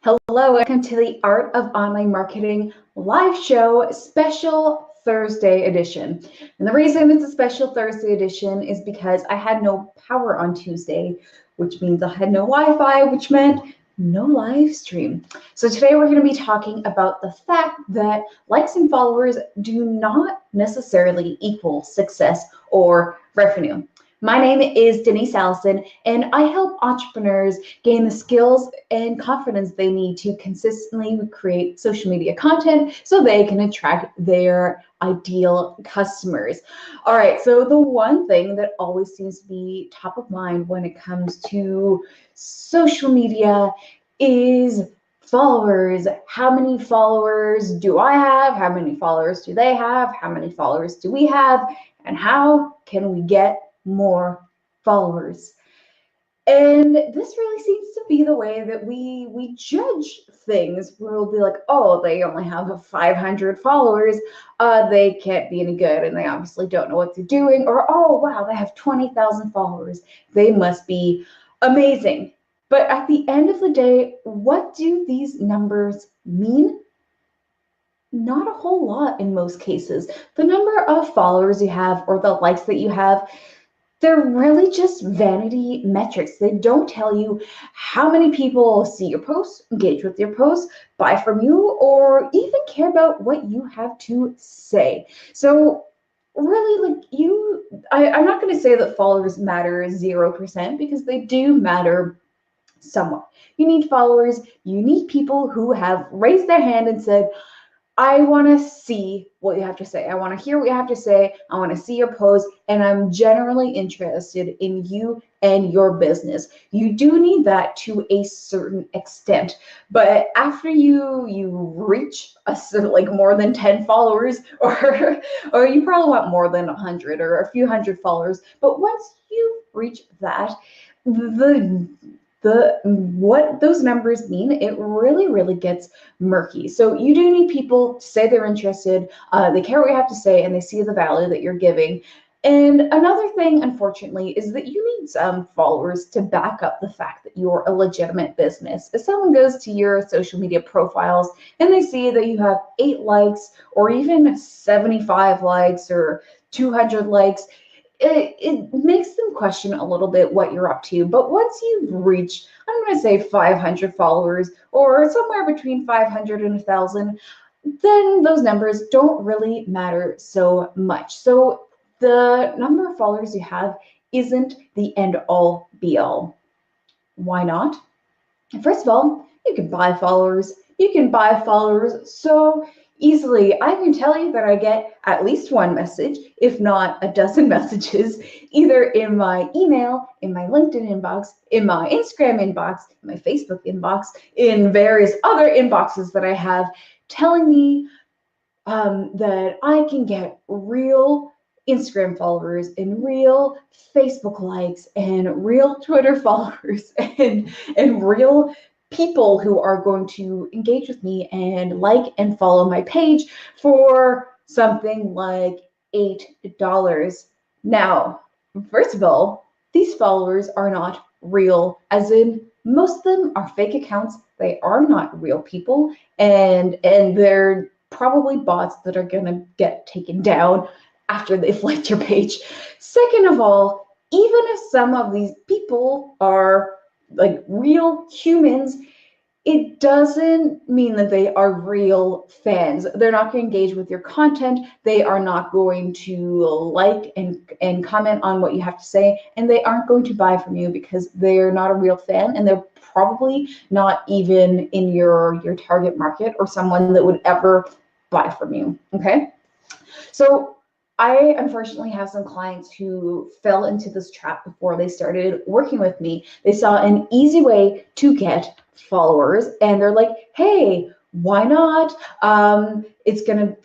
Hello, welcome to the Art of Online Marketing live show, special Thursday edition. And the reason it's a special Thursday edition is because I had no power on Tuesday, which means I had no Wi-Fi, which meant no live stream. So today we're going to be talking about the fact that likes and followers do not necessarily equal success or revenue. My name is Denise Allison, and I help entrepreneurs gain the skills and confidence they need to consistently create social media content so they can attract their ideal customers. All right, so the one thing that always seems to be top of mind when it comes to social media is followers. How many followers do I have? How many followers do they have? How many followers do we have? And how can we get more followers? And this really seems to be the way that we judge things. We'll be like, oh, they only have 500 followers. They can't be any good, and they obviously don't know what they're doing. Or, oh, wow, they have 20,000 followers. They must be amazing. But at the end of the day, what do these numbers mean? Not a whole lot in most cases. The number of followers you have or the likes that you have, they're really just vanity metrics. They don't tell you how many people see your posts, engage with your posts, buy from you, or even care about what you have to say. So really, I'm not going to say that followers matter 0% because they do matter somewhat. You need followers, you need people who have raised their hand and said, I want to see what you have to say. I want to hear what you have to say. I want to see your post, and I'm generally interested in you and your business. You do need that to a certain extent, but after you reach like more than 10 followers, or you probably want more than 100 or a few hundred followers, but once you reach that, what those numbers mean, it really gets murky. So you do need people to say they're interested, they care what you have to say, and they see the value that you're giving. And another thing, unfortunately, is that you need some followers to back up the fact that you're a legitimate business. If someone goes to your social media profiles and they see that you have 8 likes or even 75 likes or 200 likes, it makes them question a little bit what you're up to. But once you've reached, I'm going to say 500 followers or somewhere between 500 and 1,000, then those numbers don't really matter so much. So the number of followers you have isn't the end all be all. Why not? First of all, you can buy followers. You can buy followers so easily. I can tell you that I get at least one message, if not a dozen messages, either in my email, in my LinkedIn inbox, in my Instagram inbox, in my Facebook inbox, in various other inboxes that I have, telling me that I can get real Instagram followers and real Facebook likes and real Twitter followers and real people who are going to engage with me and like and follow my page for something like $8. Now, first of all, these followers are not real, as in most of them are fake accounts. They are not real people, and they're probably bots that are going to get taken down after they've liked your page. Second of all, even if some of these people are like real humans, it doesn't mean that they are real fans. They're not going to engage with your content. They are not going to like and comment on what you have to say, and they aren't going to buy from you because they're not a real fan, and they're probably not even in your target market or someone that would ever buy from you. Okay, so I unfortunately have some clients who fell into this trap before they started working with me. They saw an easy way to get followers, and they're like, hey, why not? I'm gonna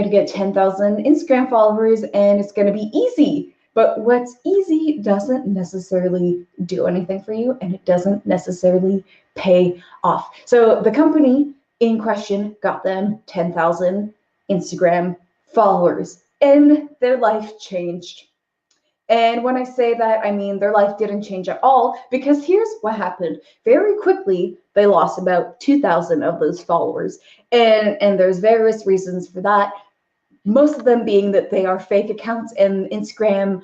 get 10,000 Instagram followers, and it's gonna be easy. But what's easy doesn't necessarily do anything for you, and it doesn't necessarily pay off. So the company in question got them 10,000 Instagram followers, and their life changed. And when I say that, I mean their life didn't change at all, because here's what happened. Very quickly, they lost about 2,000 of those followers. And there's various reasons for that, most of them being that they are fake accounts, and Instagram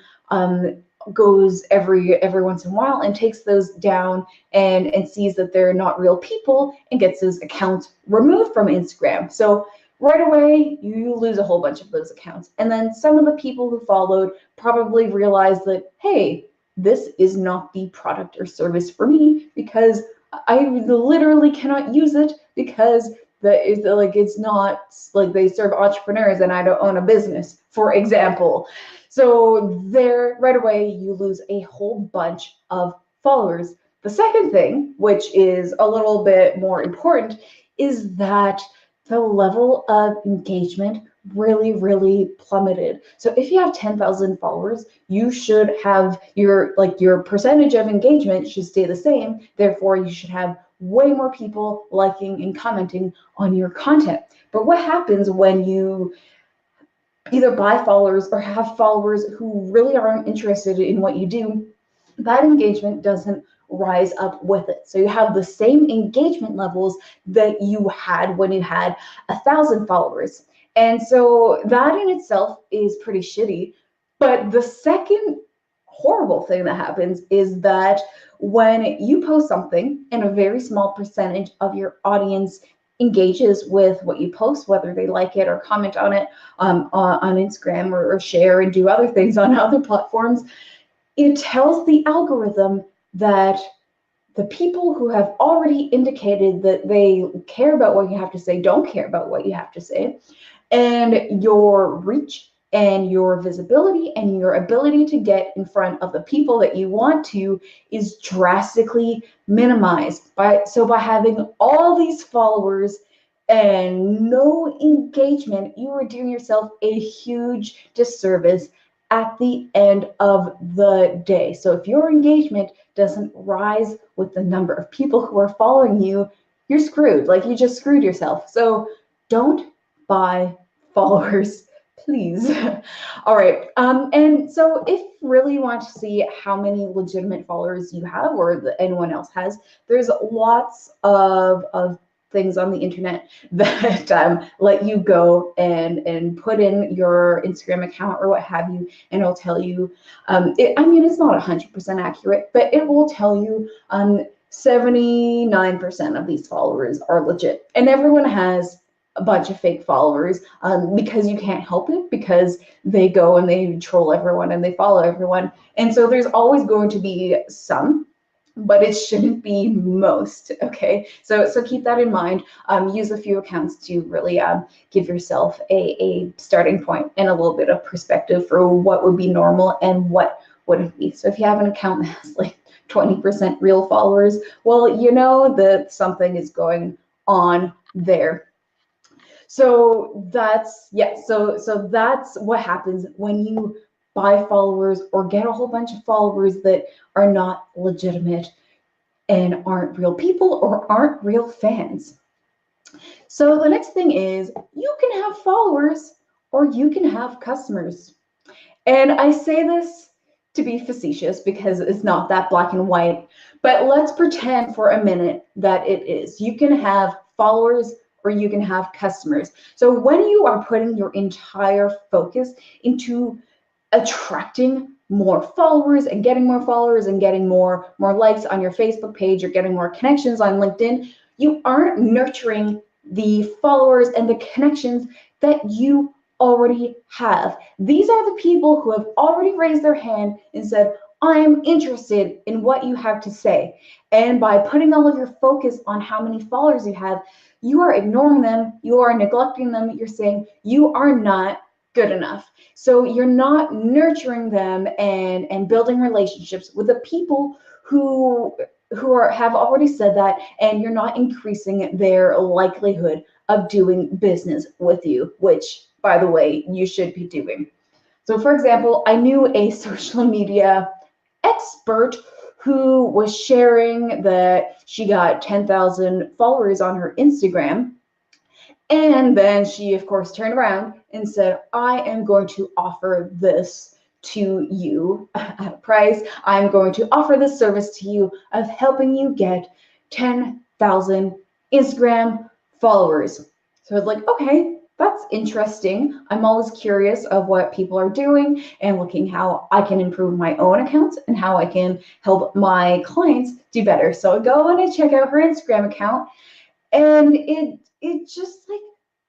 goes every once in a while and takes those down, and sees that they're not real people and gets those accounts removed from Instagram. So right away you lose a whole bunch of those accounts. And then some of the people who followed probably realized that, hey, this is not the product or service for me, because I literally cannot use it, because that is like, it's not like they serve entrepreneurs and I don't own a business, for example. So there, right away, you lose a whole bunch of followers. The second thing, which is a little bit more important, is that the level of engagement really plummeted. So if you have 10,000 followers, you should have your percentage of engagement should stay the same. Therefore, you should have way more people liking and commenting on your content. But what happens when you either buy followers or have followers who really aren't interested in what you do? That engagement doesn't rise up with it. So you have the same engagement levels that you had when you had 1,000 followers. And so that in itself is pretty shitty. But the second horrible thing that happens is that when you post something and a very small percentage of your audience engages with what you post, whether they like it or comment on it on Instagram, or share and do other things on other platforms, it tells the algorithm that the people who have already indicated that they care about what you have to say don't care about what you have to say. And your reach and your visibility and your ability to get in front of the people that you want to is drastically minimized. By having all these followers and no engagement, you are doing yourself a huge disservice at the end of the day. So if your engagement doesn't rise with the number of people who are following you, you're screwed. Like, you just screwed yourself. So don't buy followers, please. All right. And so if really you want to see how many legitimate followers you have, or that anyone else has, there's lots of things on the internet that let you go and put in your Instagram account or what have you, and it'll tell you, I mean, it's not 100% accurate, but it will tell you 79% of these followers are legit. And everyone has a bunch of fake followers, because you can't help it, because they go and they troll everyone and they follow everyone. And so there's always going to be some, but it shouldn't be most. Okay, so keep that in mind. Use a few accounts to really give yourself a starting point and a little bit of perspective for what would be normal and what wouldn't be. So if you have an account that has like 20% real followers, well, you know that something is going on there. So that's, yeah, so that's what happens when you buy followers or get a whole bunch of followers that are not legitimate and aren't real people or aren't real fans. So the next thing is, you can have followers or you can have customers. And I say this to be facetious because it's not that black and white, but let's pretend for a minute that it is. You can have followers or you can have customers. So when you are putting your entire focus into attracting more followers and getting more likes on your Facebook page, or getting more connections on LinkedIn, you aren't nurturing the followers and the connections that you already have. These are the people who have already raised their hand and said, I'm interested in what you have to say. And by putting all of your focus on how many followers you have, you are ignoring them, you are neglecting them, you're saying you are not good enough. So you're not nurturing them and building relationships with the people who have already said that, and you're not increasing their likelihood of doing business with you, which, by the way, you should be doing. So for example, I knew a social media expert who was sharing that she got 10,000 followers on her Instagram. And then she, of course, turned around and said, I am going to offer this to you at a price. I'm going to offer this service to you of helping you get 10,000 Instagram followers. So it's like, okay, that's interesting. I'm always curious of what people are doing and looking how I can improve my own accounts and how I can help my clients do better. So I go and I check out her Instagram account, and it just like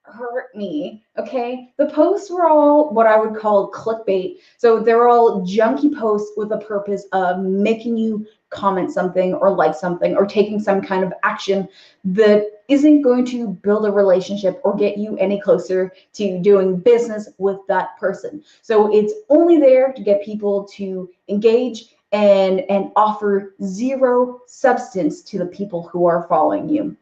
hurt me. Okay, the posts were all what I would call clickbait. So they're all junky posts with the purpose of making you comment something or like something or taking some kind of action that isn't going to build a relationship or get you any closer to doing business with that person. So it's only there to get people to engage and offer zero substance to the people who are following you.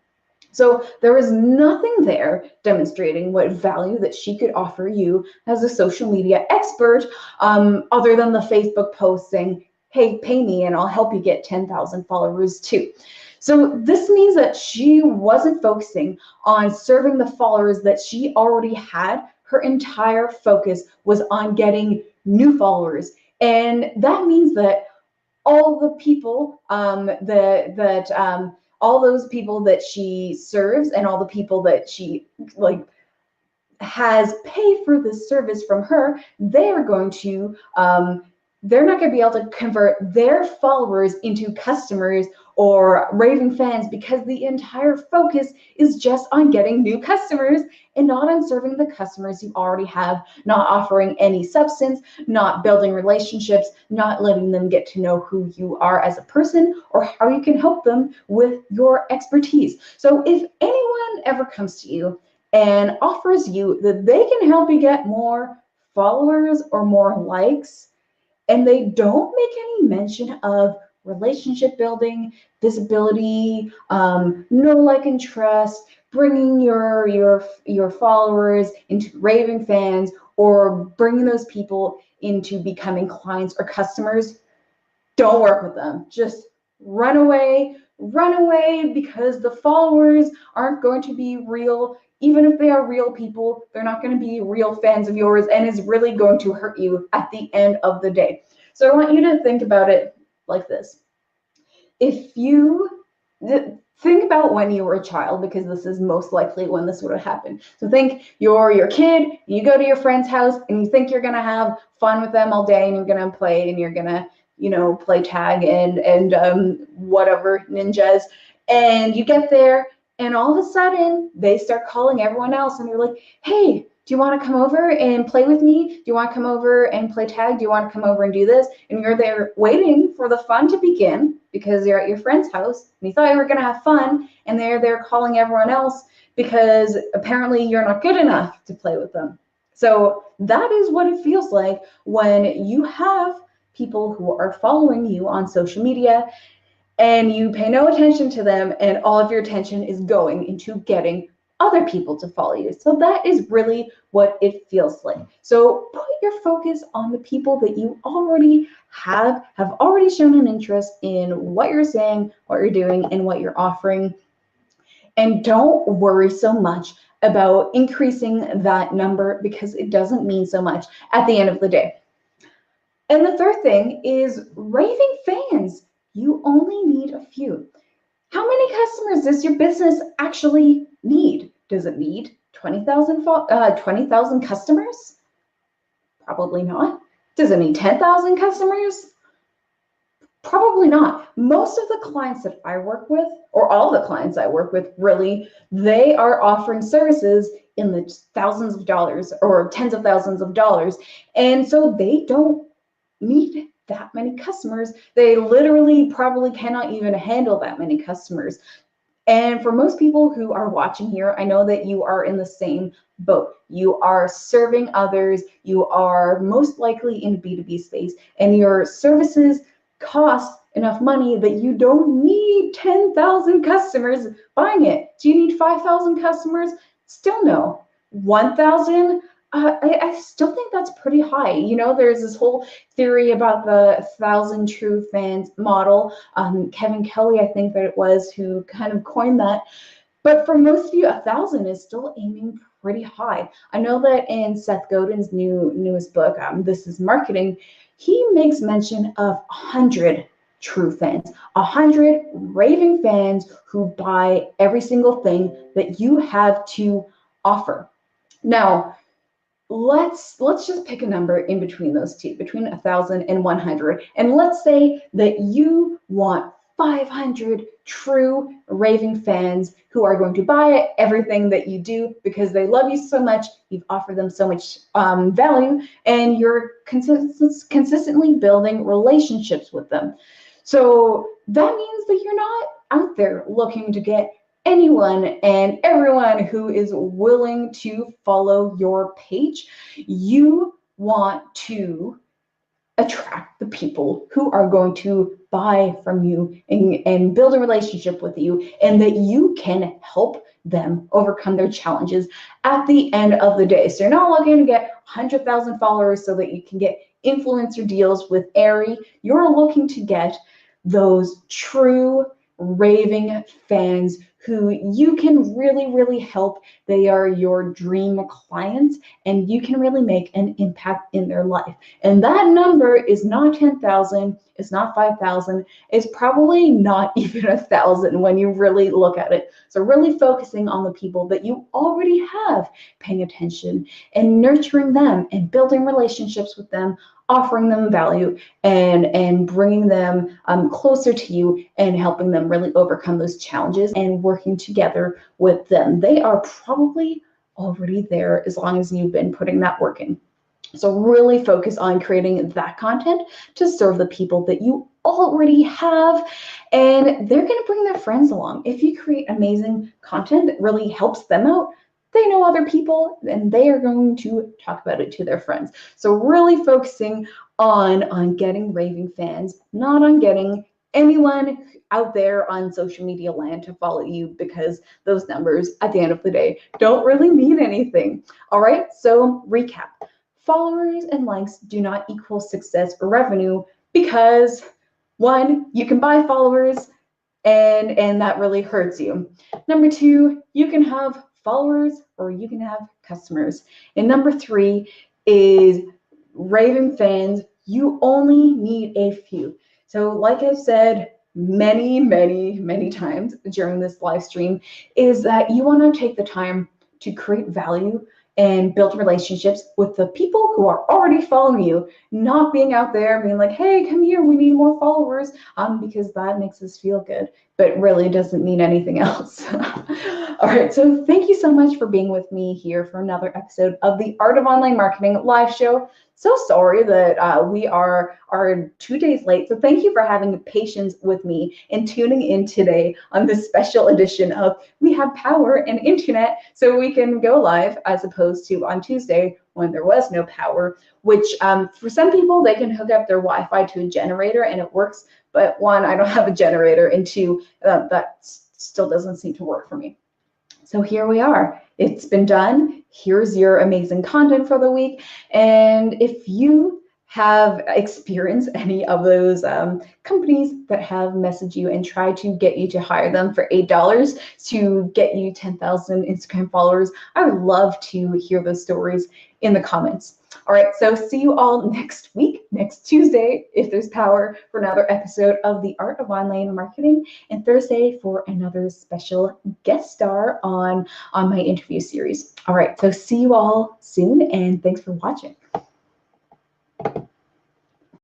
So there was nothing there demonstrating what value that she could offer you as a social media expert, other than the Facebook post saying, hey, pay me and I'll help you get 10,000 followers too. So this means that she wasn't focusing on serving the followers that she already had. Her entire focus was on getting new followers. And that means that all the people all those people that she serves and all the people that she like has paid for this service from her, they're not going to be able to convert their followers into customers or raving fans, because the entire focus is just on getting new customers and not on serving the customers you already have, not offering any substance, not building relationships, not letting them get to know who you are as a person or how you can help them with your expertise. So if anyone ever comes to you and offers you that they can help you get more followers or more likes, and they don't make any mention of relationship building, visibility, know, like, and trust, bringing your followers into raving fans, or bringing those people into becoming clients or customers, don't work with them. Just run away, because the followers aren't going to be real. Even if they are real people, they're not going to be real fans of yours, and is really going to hurt you at the end of the day. So I want you to think about it like this. If you think about when you were a child, because this is most likely when this would have happened. So think you're your kid, you go to your friend's house, and you think you're going to have fun with them all day, and you're going to play, and you're going to play tag and whatever ninjas, and you get there, and all of a sudden they start calling everyone else, and you're like, hey, do you want to come over and play with me? Do you want to come over and play tag? Do you want to come over and do this? And you're there waiting for the fun to begin because you're at your friend's house and you thought you were going to have fun, and they're there calling everyone else because apparently you're not good enough to play with them. So that is what it feels like when you have people who are following you on social media and you pay no attention to them, and all of your attention is going into getting other people to follow you. So that is really what it feels like. So put your focus on the people that you already have already shown an interest in what you're saying, what you're doing, and what you're offering. And don't worry so much about increasing that number, because it doesn't mean so much at the end of the day. And the third thing is raving fans. You only need a few. How many customers does your business actually need? Does it need 20,000 customers? Probably not. Does it need 10,000 customers? Probably not. Most of the clients that I work with, or all the clients I work with, really, they are offering services in the thousands of dollars or tens of thousands of dollars. And so they don't need that many customers. They literally probably cannot even handle that many customers. And for most people who are watching here, I know that you are in the same boat. You are serving others. You are most likely in B2B space, and your services cost enough money that you don't need 10,000 customers buying it. Do you need 5,000 customers? Still no. 1,000? I still think that's pretty high. There's this whole theory about the 1,000 true fans model. Kevin Kelly, I think that it was, who kind of coined that. But for most of you, 1,000 is still aiming pretty high. I know that in Seth Godin's newest book, This is Marketing, he makes mention of 100 true fans, 100 raving fans who buy every single thing that you have to offer. Now, let's just pick a number in between those two, between 1,000 and 100, and let's say that you want 500 true raving fans who are going to buy everything that you do because they love you so much, you've offered them so much value, and you're consistently building relationships with them. So that means that you're not out there looking to get anyone and everyone who is willing to follow your page. You want to attract the people who are going to buy from you and build a relationship with you, and that you can help them overcome their challenges at the end of the day. So you're not looking to get 100,000 followers so that you can get influencer deals with Aerie. You're looking to get those true raving fans who you can really help. They are your dream clients, and you can really make an impact in their life. And that number is not 10,000, it's not 5,000, it's probably not even 1,000 when you really look at it. So really focusing on the people that you already have, paying attention and nurturing them and building relationships with them, offering them value, and bringing them closer to you and helping them really overcome those challenges and working together with them. They are probably already there as long as you've been putting that work in. So really focus on creating that content to serve the people that you already have, and they're going to bring their friends along. If you create amazing content that really helps them out, they know other people and they are going to talk about it to their friends. So really focusing on getting raving fans, not on getting anyone out there on social media land to follow you, because those numbers at the end of the day don't really mean anything. All right, so recap. Followers and likes do not equal success or revenue because, one, you can buy followers and that really hurts you. Number two, you can have followers or you can have customers. And number three is raving fans. You only need a few. So like I've said many times during this live stream, is that you want to take the time to create value and build relationships with the people who are already following you, not being out there being like, hey, come here, we need more followers, because that makes us feel good, but really doesn't mean anything else. All right, so thank you so much for being with me here for another episode of the Art of Online Marketing live show. So sorry that we are 2 days late. So thank you for having patience with me and tuning in today on this special edition of We Have Power and Internet So We Can Go Live, as opposed to on Tuesday when there was no power, which for some people, they can hook up their Wi-Fi to a generator and it works. But one, I don't have a generator, and two, that still doesn't seem to work for me. So here we are. It's been done. Here's your amazing content for the week. And if you have experienced any of those companies that have messaged you and tried to get you to hire them for $8 to get you 10,000 Instagram followers, I would love to hear those stories in the comments. All right, so see you all next week, next Tuesday, if there's power, for another episode of The Art of Online Marketing, and Thursday for another special guest star on my interview series. All right, so see you all soon, and thanks for watching.